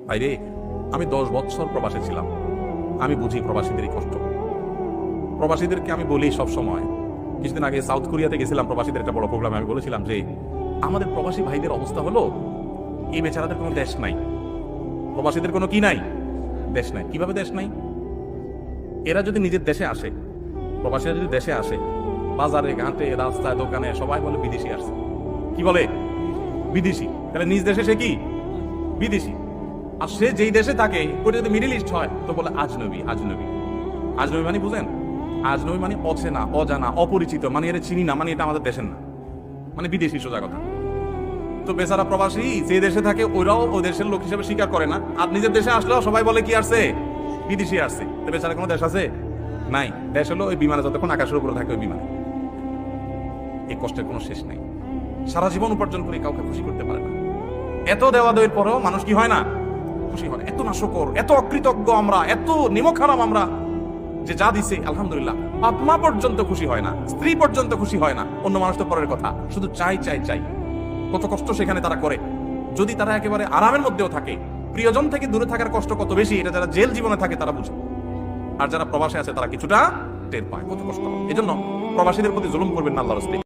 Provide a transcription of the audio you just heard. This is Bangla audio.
ভাইরে, আমি 10 বছর প্রবাসে ছিলাম, আমি বুঝি প্রবাসীদের এই কষ্ট। প্রবাসীদেরকে আমি বলি সব সময়, কিছুদিন আগে সাউথ কোরিয়াতে গেছিলাম প্রবাসীদের একটা বড় প্রোগ্রামে, আমি বলেছিলাম যে আমাদের প্রবাসী ভাইদের অবস্থা হলো এই বেচারাদের কোনো দেশ নাই, প্রবাসীদের কোনো কি নাই, দেশ নাই। কিভাবে দেশ নাই? এরা যদি নিজের দেশে আসে, প্রবাসীরা যদি দেশে আসে, বাজারে ঘাটে রাস্তায় দোকানে সবাই বলে বিদেশি আসছে। কি বলে? বিদেশি। তাহলে নিজ দেশে সে কি বিদেশি। আর সে যেই দেশে থাকে ওটা যদি মিডল ইস্ট হয় তো বলে আজনবী। আজনবী আজনবী মানে বুঝেন? আজনবী মানে অচেনা, অজানা, অপরিচিত, মানে এটা চিনি না, মানে এটা আমাদের দেশের না, মানে বিদেশি, সোজা কথা। তো বেচারা প্রবাসী যে দেশে থাকে ওরাও ওই দেশের লোক হিসেবে স্বীকার করে না, আর নিজের দেশে আসলেও সবাই বলে কি আসছে, বিদেশি আসছে। তো বেচারা কোনো দেশ আছে? নাই। দেশ হলো ওই বিমানে যতক্ষণ আকাশের উপরে থাকে ওই বিমানে। এই কষ্টের কোনো শেষ নেই। সারা জীবন উপার্জন করে কাউকে খুশি করতে পারে না। এত দেওয়া দেওয়ার পরেও মানুষ কি হয় না, খুশি হয় না। এত নাশকর, এত অকৃতজ্ঞ আমরা, এত নিমক হারাম আমরা, যে যা দিছে আলহামদুলিল্লাহ, আত্মা পর্যন্ত খুশি হয় না, স্ত্রী পর্যন্ত খুশি হয় না, অন্য মানুষ তো পরের কথা, শুধু চাই চাই চাই। কত কষ্ট সেখানে তারা করে। যদি তারা একেবারে আরামের মধ্যেও থাকে, প্রিয়জন থেকে দূরে থাকার কষ্ট কত বেশি, এটা যারা জেল জীবনে থাকে তারা বুঝে। আর যারা প্রবাসে আছে তারা কিছুটা টের পায় কত কষ্ট। এজন্য প্রবাসীদের প্রতি জুলুম করবেন না আল্লাহর রাস্তায়।